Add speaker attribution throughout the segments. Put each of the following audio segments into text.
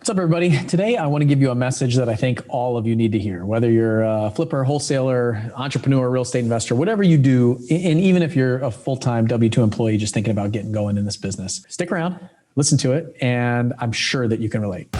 Speaker 1: What's up, everybody? Today, I want to give you a message that I think all of you need to hear, whether you're a flipper, wholesaler, entrepreneur, real estate investor, whatever you do, and even if you're a full-time W-2 employee just thinking about getting going in this business, stick around, listen to it, and I'm sure that you can relate.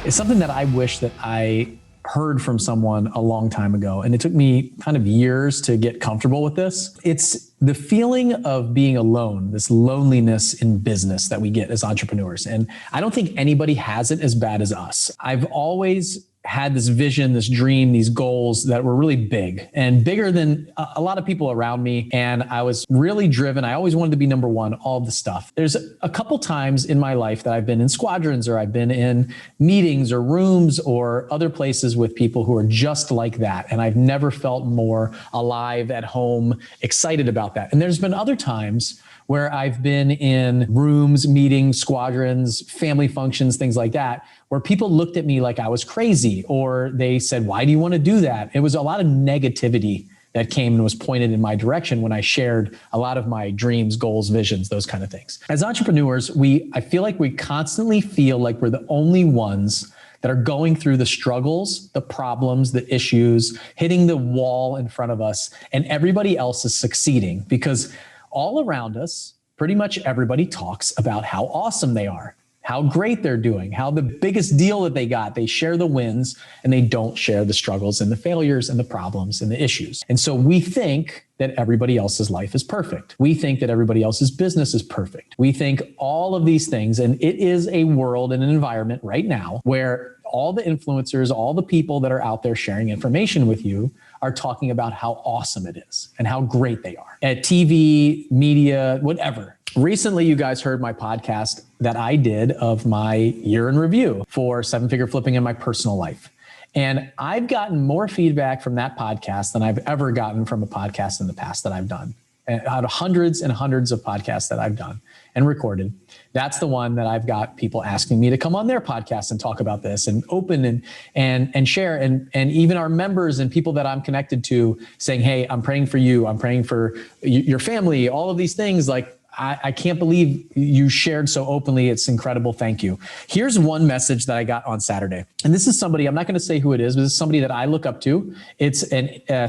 Speaker 1: It's something that I wish that I heard from someone a long time ago, and it took me kind of years to get comfortable with this. It's the feeling of being alone, this loneliness in business that we get as entrepreneurs. And I don't think anybody has it as bad as us. I've always had this vision, this dream, these goals that were really big and bigger than a lot of people around me. And I was really driven. I always wanted to be number one, all of the stuff. There's a couple times in my life that I've been in squadrons or I've been in meetings or rooms or other places with people who are just like that. And I've never felt more alive, at home, excited about that. And there's been other times where I've been in rooms, meetings, squadrons, family functions, things like that, where people looked at me like I was crazy, or they said, why do you want to do that? It was a lot of negativity that came and was pointed in my direction when I shared a lot of my dreams, goals, visions, those kind of things. As entrepreneurs, I feel like we constantly feel like we're the only ones that are going through the struggles, the problems, the issues, hitting the wall in front of us, and everybody else is succeeding because all around us, pretty much everybody talks about how awesome they are, how great they're doing, how the biggest deal that they got. They share the wins and they don't share the struggles and the failures and the problems and the issues. And so we think that everybody else's life is perfect. We think that everybody else's business is perfect. We think all of these things, and it is a world and an environment right now where all the influencers, all the people that are out there sharing information with you are talking about how awesome it is and how great they are at TV, media, whatever. Recently, you guys heard my podcast that I did of my year in review for seven-figure flipping in my personal life. And I've gotten more feedback from that podcast than I've ever gotten from a podcast in the past that I've done. Out of hundreds and hundreds of podcasts that I've done and recorded, that's the one that I've got people asking me to come on their podcast and talk about this and open and share. And even our members and people that I'm connected to saying, hey, I'm praying for you. I'm praying for your family, all of these things. Like, I can't believe you shared so openly. It's incredible. Thank you. Here's one message that I got on Saturday. And this is somebody, I'm not going to say who it is, but it's somebody that I look up to. It's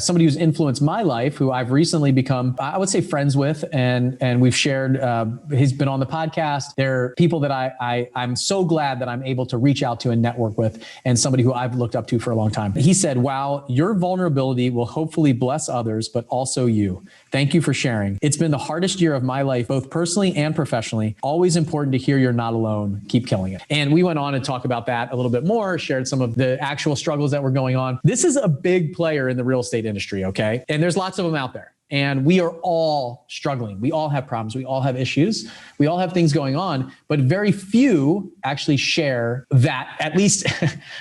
Speaker 1: somebody who's influenced my life, who I've recently become, I would say, friends with. And we've shared, he's been on the podcast. They're people that I'm so glad that I'm able to reach out to and network with, and somebody who I've looked up to for a long time. He said, wow, your vulnerability will hopefully bless others, but also you. Thank you for sharing. It's been the hardest year of my life, both personally and professionally. Always important to hear you're not alone. Keep killing it. And we went on and talked about that a little bit more, shared some of the actual struggles that were going on. This is a big player in the real estate industry, okay? And there's lots of them out there. And we are all struggling. We all have problems. We all have issues. We all have things going on, but very few actually share that. At least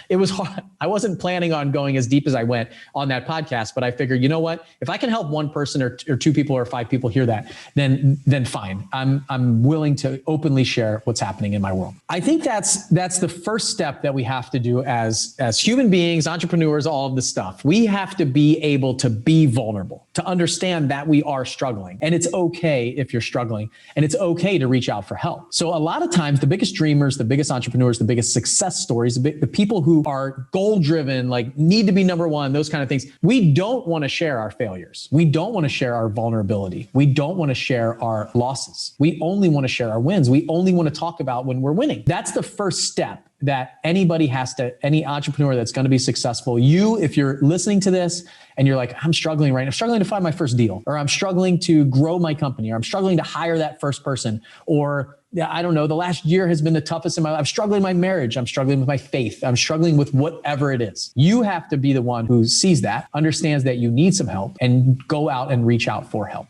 Speaker 1: it was hard. I wasn't planning on going as deep as I went on that podcast, but I figured, you know what? If I can help one person or two people or five people hear that, then fine. I'm willing to openly share what's happening in my world. I think that's the first step that we have to do as human beings, entrepreneurs, all of this stuff. We have to be able to be vulnerable, to understand that we are struggling, and it's okay if you're struggling, and it's okay to reach out for help. So a lot of times the biggest dreamers, the biggest entrepreneurs, the biggest success stories, the people who are goal driven, like need to be number one, those kind of things, we don't want to share our failures. We don't want to share our vulnerability. We don't want to share our losses. We only want to share our wins. We only want to talk about when we're winning. That's the first step that any entrepreneur that's going to be successful, if you're listening to this and you're like, I'm struggling right now, I'm struggling to find my first deal, or I'm struggling to grow my company, or I'm struggling to hire that first person, or I don't know, the last year has been the toughest in my life. I'm struggling in my marriage. I'm struggling with my faith. I'm struggling with whatever it is. You have to be the one who sees that, understands that you need some help, and go out and reach out for help.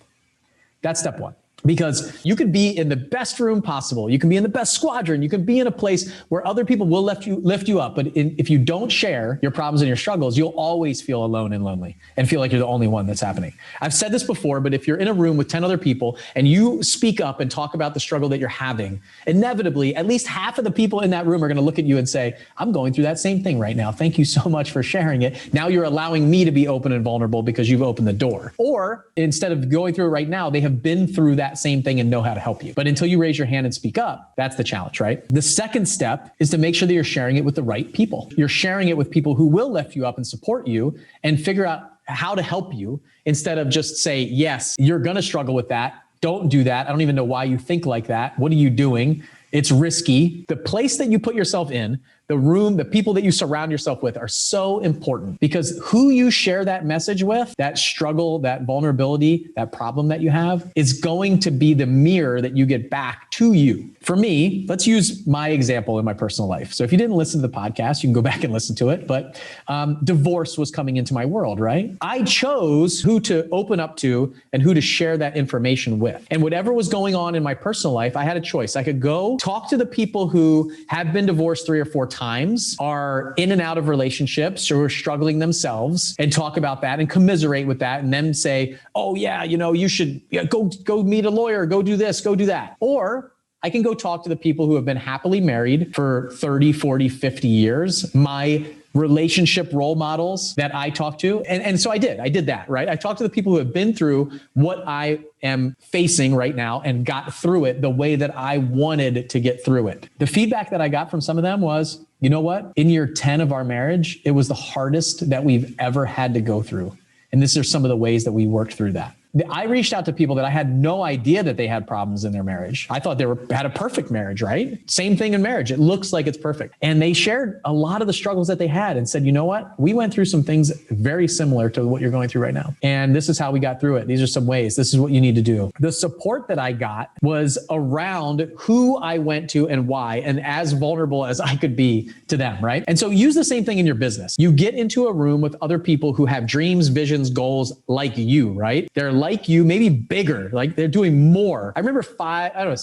Speaker 1: That's step one. Because you could be in the best room possible. You can be in the best squadron. You can be in a place where other people will lift you up. But if you don't share your problems and your struggles, you'll always feel alone and lonely and feel like you're the only one that's happening. I've said this before, but if you're in a room with 10 other people and you speak up and talk about the struggle that you're having, inevitably, at least half of the people in that room are going to look at you and say, I'm going through that same thing right now. Thank you so much for sharing it. Now you're allowing me to be open and vulnerable because you've opened the door. Or instead of going through it right now, they have been through that that same thing and know how to help you. But until you raise your hand and speak up, that's the challenge, right? The second step is to make sure that you're sharing it with the right people. You're sharing it with people who will lift you up and support you and figure out how to help you instead of just say, yes, you're going to struggle with that. Don't do that. I don't even know why you think like that. What are you doing? It's risky. The place that you put yourself in, the room, the people that you surround yourself with are so important, because who you share that message with, that struggle, that vulnerability, that problem that you have is going to be the mirror that you get back to you. For me, let's use my example in my personal life. So if you didn't listen to the podcast, you can go back and listen to it. But divorce was coming into my world, right? I chose who to open up to and who to share that information with. And whatever was going on in my personal life, I had a choice. I could go talk to the people who have been divorced 3 or 4 times, are in and out of relationships, or are struggling themselves, and talk about that and commiserate with that, and then say, oh yeah, you should go meet a lawyer, go do this, go do that. Or I can go talk to the people who have been happily married for 30, 40, 50 years, my relationship role models that I talk to. And so I did that, right? I talked to the people who have been through what I am facing right now and got through it the way that I wanted to get through it. The feedback that I got from some of them was, you know what? In year 10 of our marriage, it was the hardest that we've ever had to go through. And these are some of the ways that we worked through that. I reached out to people that I had no idea that they had problems in their marriage. I thought they had a perfect marriage, right? Same thing in marriage. It looks like it's perfect. And they shared a lot of the struggles that they had and said, you know what? We went through some things very similar to what you're going through right now. And this is how we got through it. These are some ways. This is what you need to do. The support that I got was around who I went to and why, and as vulnerable as I could be to them, right? And so use the same thing in your business. You get into a room with other people who have dreams, visions, goals like you, right? They're like you, maybe bigger, like they're doing more. I remember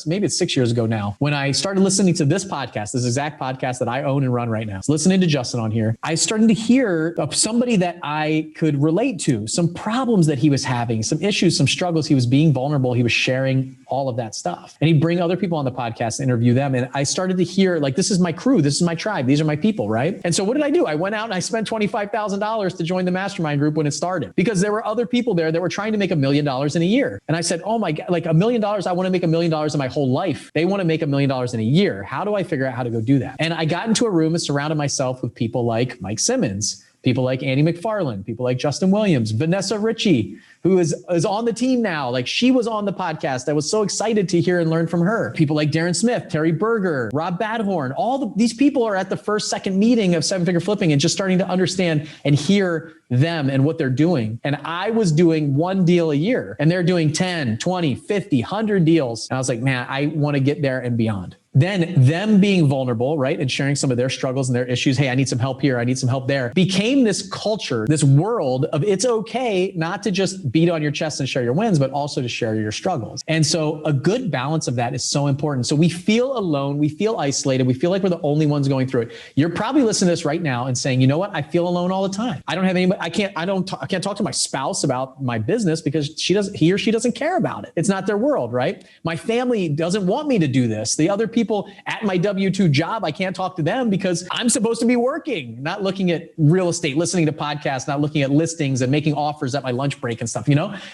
Speaker 1: maybe it's 6 years ago now, when I started listening to this podcast, this exact podcast that I own and run right now. So listening to Justin on here, I started to hear of somebody that I could relate to, some problems that he was having, some issues, some struggles. He was being vulnerable. He was sharing all of that stuff. And he'd bring other people on the podcast and interview them. And I started to hear, like, this is my crew. This is my tribe. These are my people, right? And so what did I do? I went out and I spent $25,000 to join the mastermind group when it started, because there were other people there that were trying to make $1 million in a year. And I said, oh my God, like $1 million, I want to make $1 million in my whole life. They want to make $1 million in a year. How do I figure out how to go do that? And I got into a room and surrounded myself with people like Mike Simmons, people like Andy McFarland, people like Justin Williams, Vanessa Ritchie, who is on the team now. Like, she was on the podcast. I was so excited to hear and learn from her. People like Darren Smith, Terry Berger, Rob Badhorn, these people are at the first, second meeting of 7-Figure Flipping and just starting to understand and hear them and what they're doing. And I was doing 1 deal a year and they're doing 10, 20, 50, 100 deals. And I was like, man, I want to get there and beyond. Then them being vulnerable, right? And sharing some of their struggles and their issues. Hey, I need some help here. I need some help there. Became this culture, this world of it's okay not to just beat on your chest and share your wins, but also to share your struggles. And so a good balance of that is so important. So we feel alone. We feel isolated. We feel like we're the only ones going through it. You're probably listening to this right now and saying, you know what? I feel alone all the time. I don't have anybody. I can't talk to my spouse about my business because he or she doesn't care about it. It's not their world, right? My family doesn't want me to do this. The other people at my W-2 job, I can't talk to them because I'm supposed to be working, not looking at real estate, listening to podcasts, not looking at listings and making offers at my lunch break and stuff,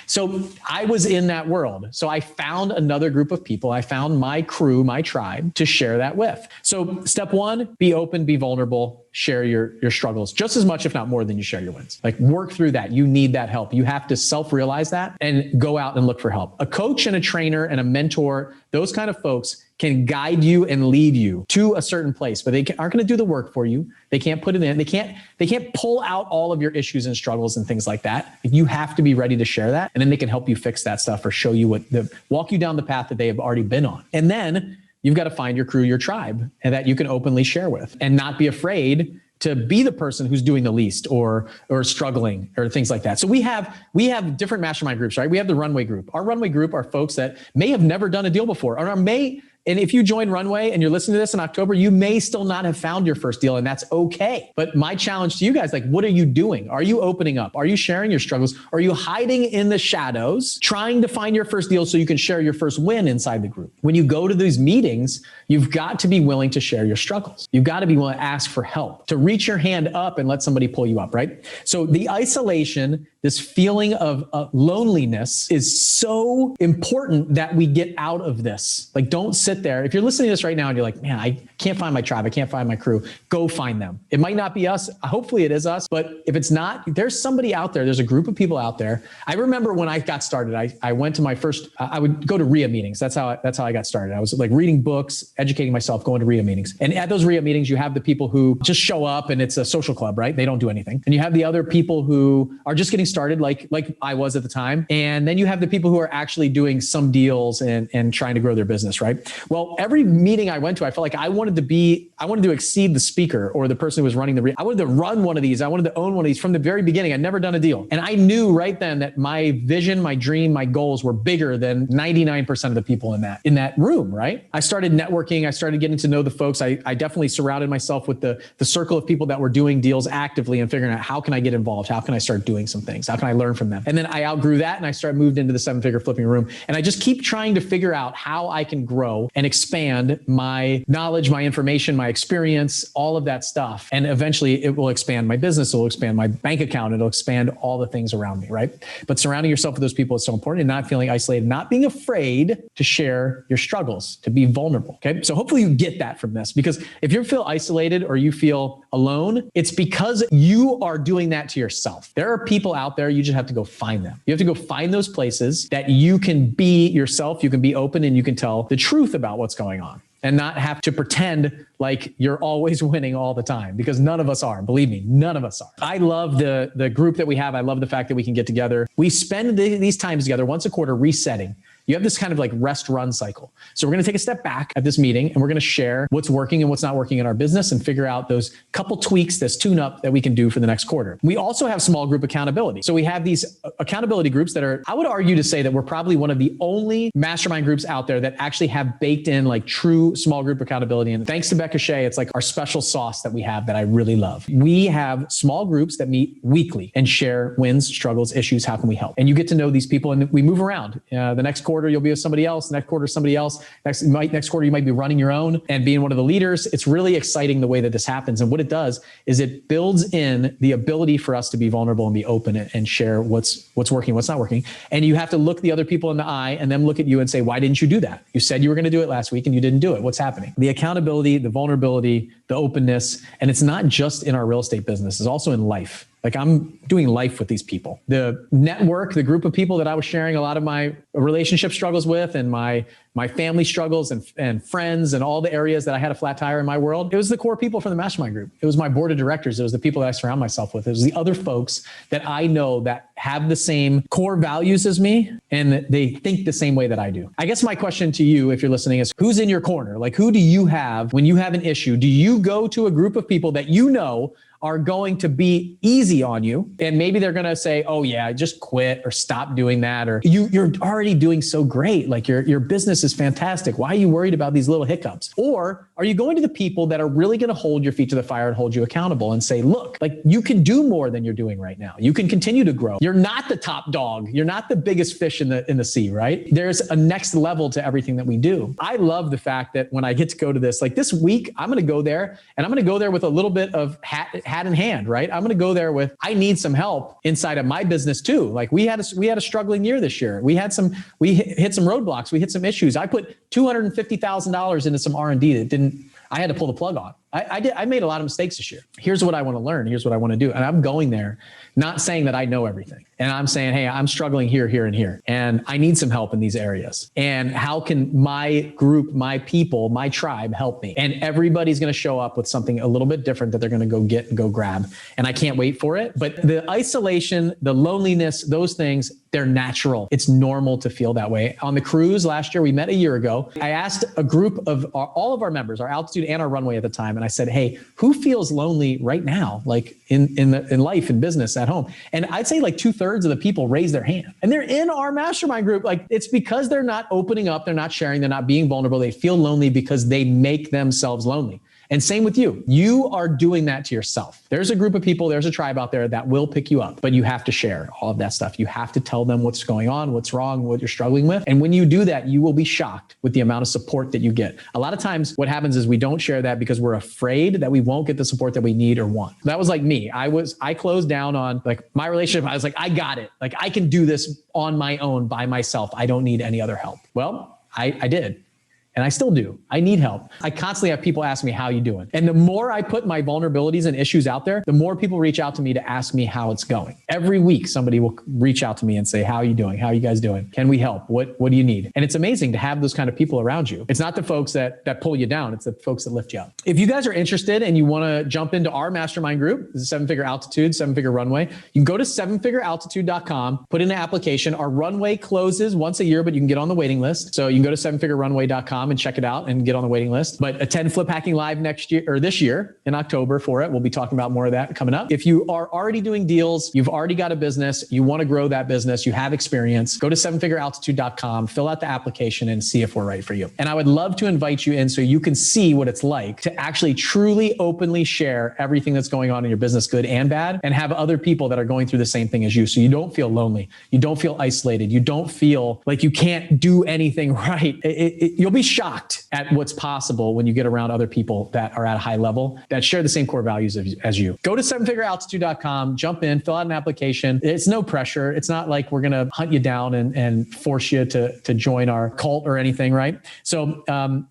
Speaker 1: So I was in that world. So I found another group of people. I found my crew, my tribe to share that with. So step 1, be open, be vulnerable, share your struggles just as much, if not more than you share your wins. Like, work through that. You need that help. You have to self-realize that and go out and look for help. A coach and a trainer and a mentor, those kind of folks can guide you and lead you to a certain place, but they aren't going to do the work for you. They can't put it in. They can't pull out all of your issues and struggles and things like that. You have to be ready to share that. And then they can help you fix that stuff or show you walk you down the path that they have already been on. And then you've got to find your crew, your tribe, and that you can openly share with and not be afraid to be the person who's doing the least or struggling or things like that. So we have different mastermind groups, right? We have the Runway group. Our Runway group are folks that may have never done a deal before and if you join Runway and you're listening to this in October, you may still not have found your first deal, and that's okay. But my challenge to you guys, like, what are you doing? Are you opening up? Are you sharing your struggles? Are you hiding in the shadows, trying to find your first deal so you can share your first win inside the group? When you go to these meetings, you've got to be willing to share your struggles. You've got to be willing to ask for help, to reach your hand up and let somebody pull you up, right? So the isolation, this feeling of loneliness is so important that we get out of this. Like, don't sit there. If you're listening to this right now and you're like, man, I can't find my tribe, I can't find my crew, go find them. It might not be us. Hopefully it is us, but if it's not, there's somebody out there. There's a group of people out there. I remember when I got started, I went to my first, I would go to RIA meetings. That's how I got started. I was like reading books, educating myself, going to RIA meetings. And at those RIA meetings, you have the people who just show up and it's a social club, right? They don't do anything. And you have the other people who are just getting started, like I was at the time. And then you have the people who are actually doing some deals and trying to grow their business, right? Well, every meeting I went to, I felt like I wanted to exceed the speaker or the person who was running I wanted to run one of these. I wanted to own one of these from the very beginning. I'd never done a deal. And I knew right then that my vision, my dream, my goals were bigger than 99% of the people in that room, right? I started networking. I started getting to know the folks. I definitely surrounded myself with the circle of people that were doing deals actively and figuring out how can I get involved? How can I start doing some things? How can I learn from them? And then I outgrew that and I moved into the 7-figure flipping room. And I just keep trying to figure out how I can grow and expand my knowledge, my information, my experience, all of that stuff. And eventually it will expand my business. It will expand my bank account. It'll expand all the things around me, right? But surrounding yourself with those people is so important, and not feeling isolated, not being afraid to share your struggles, to be vulnerable. Okay. So hopefully you get that from this, because if you feel isolated or you feel alone, it's because you are doing that to yourself. There are people out there. You just have to go find them. You have to go find those places that you can be yourself. You can be open and you can tell the truth about what's going on, and not have to pretend like you're always winning all the time, because none of us are. Believe me, none of us are. I love the group that we have. I love the fact that we can get together. We spend these times together once a quarter resetting. You have this kind of like rest run cycle. So we're going to take a step back at this meeting and we're going to share what's working and what's not working in our business and figure out those couple tweaks, this tune up that we can do for the next quarter. We also have small group accountability. So we have these accountability groups that are, I would argue to say that we're probably one of the only mastermind groups out there that actually have baked in like true small group accountability. And thanks to Becca Shea, it's like our special sauce that we have that I really love. We have small groups that meet weekly and share wins, struggles, issues. How can we help? And you get to know these people and we move around. The next quarter, you'll be with somebody else. Next quarter, somebody else. Next quarter, you might be running your own and being one of the leaders. It's really exciting the way that this happens. And what it does is it builds in the ability for us to be vulnerable and be open and share what's working, what's not working. And you have to look the other people in the eye and them look at you and say, why didn't you do that? You said you were going to do it last week and you didn't do it. What's happening? The accountability, the vulnerability, the openness. And it's not just in our real estate business. It's also in life. Like, I'm doing life with these people. The network, the group of people that I was sharing a lot of my relationship struggles with and my family struggles and friends and all the areas that I had a flat tire in my world, it was the core people from the mastermind group. It was my board of directors. It was the people that I surround myself with. It was the other folks that I know that have the same core values as me and they think the same way that I do. I guess my question to you, if you're listening, is who's in your corner? Like, who do you have when you have an issue? Do you go to a group of people that you know are going to be easy on you? And maybe they're going to say, oh yeah, just quit or stop doing that. Or you're already doing so great. Like your business is fantastic. Why are you worried about these little hiccups? Or are you going to the people that are really going to hold your feet to the fire and hold you accountable and say, look, like you can do more than you're doing right now. You can continue to grow. You're not the top dog. You're not the biggest fish in the sea, right? There's a next level to everything that we do. I love the fact that when I get to go to this, like this week, I'm going to go there and I'm going to go there with a little bit of hat in hand, right? I'm going to go there with, I need some help inside of my business too. Like we had a struggling year this year. We hit some roadblocks. We hit some issues. I put $250,000 into some R&D I had to pull the plug on. I made a lot of mistakes this year. Here's what I want to learn. Here's what I want to do. And I'm going there, not saying that I know everything. And I'm saying, hey, I'm struggling here, here, and here. And I need some help in these areas. And how can my group, my people, my tribe help me? And everybody's going to show up with something a little bit different that they're going to go get and go grab. And I can't wait for it. But the isolation, the loneliness, those things, they're natural. It's normal to feel that way. On the cruise last year, we met a year ago. I asked a group of all of our members, our altitude and our runway at the time. And I said, hey, who feels lonely right now? Like in life and business at home. And I'd say like 2/3 of the people raise their hand and they're in our mastermind group. Like it's because they're not opening up. They're not sharing. They're not being vulnerable. They feel lonely because they make themselves lonely. And same with you. You are doing that to yourself. There's a group of people, there's a tribe out there that will pick you up, but you have to share all of that stuff. You have to tell them what's going on, what's wrong, what you're struggling with. And when you do that, you will be shocked with the amount of support that you get. A lot of times what happens is we don't share that because we're afraid that we won't get the support that we need or want. That was like me. I closed down on like my relationship. I was like, I got it. Like I can do this on my own by myself. I don't need any other help. Well, I did. And I still do. I need help. I constantly have people ask me, how you doing? And the more I put my vulnerabilities and issues out there, the more people reach out to me to ask me how it's going. Every week, somebody will reach out to me and say, how are you doing? How are you guys doing? Can we help? What do you need? And it's amazing to have those kind of people around you. It's not the folks that pull you down. It's the folks that lift you up. If you guys are interested and you want to jump into our mastermind group, this is 7-Figure Altitude, 7-Figure Runway, you can go to 7figurealtitude.com, put in an application. Our runway closes once a year, but you can get on the waiting list. So you can go to 7figurerunway.com and check it out and get on the waiting list. But attend Flip Hacking Live next year or this year in October for it. We'll be talking about more of that coming up. If you are already doing deals, you've already got a business, you want to grow that business, you have experience, go to 7figurealtitude.com, fill out the application and see if we're right for you. And I would love to invite you in so you can see what it's like to actually truly openly share everything that's going on in your business, good and bad, and have other people that are going through the same thing as you. So you don't feel lonely. You don't feel isolated. You don't feel like you can't do anything right. You'll be shocked at what's possible when you get around other people that are at a high level that share the same core values as you. Go to 7figurealtitude.com, jump in, fill out an application. It's no pressure. It's not like we're going to hunt you down and force you to join our cult or anything, right? So,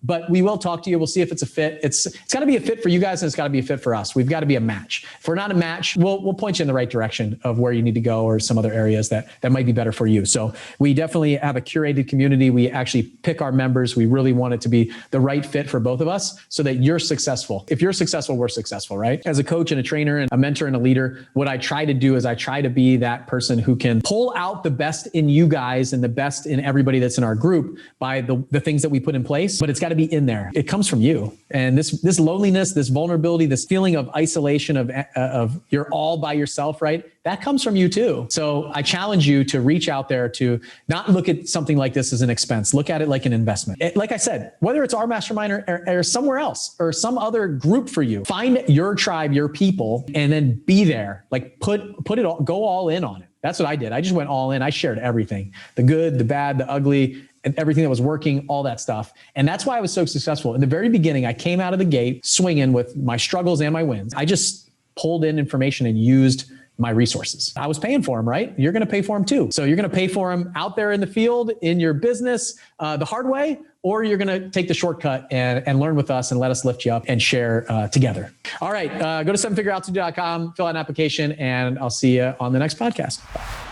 Speaker 1: but we will talk to you. We'll see if it's a fit. It's got to be a fit for you guys and it's got to be a fit for us. We've got to be a match. If we're not a match, we'll point you in the right direction of where you need to go or some other areas that might be better for you. So we definitely have a curated community. We actually pick our members. We really want it to be the right fit for both of us so that you're successful. If you're successful, we're successful, right? As a coach and a trainer and a mentor and a leader, what I try to do is I try to be that person who can pull out the best in you guys and the best in everybody that's in our group by the things that we put in place, but it's got to be in there. It comes from you. And this loneliness, this vulnerability, this feeling of isolation of you're all by yourself, right? That comes from you too. So I challenge you to reach out there to not look at something like this as an expense. Look at it like an investment. Like I said, whether it's our mastermind or somewhere else or some other group for you, find your tribe, your people, and then be there. Like put it all, go all in on it. That's what I did. I just went all in. I shared everything, the good, the bad, the ugly, and everything that was working, all that stuff. And that's why I was so successful. In the very beginning, I came out of the gate swinging with my struggles and my wins. I just pulled in information and used my resources. I was paying for them, right? You're going to pay for them too. So you're going to pay for them out there in the field, in your business, the hard way, or you're going to take the shortcut and learn with us and let us lift you up and share together. All right. Go to 7figurealtitude.com, fill out an application, and I'll see you on the next podcast.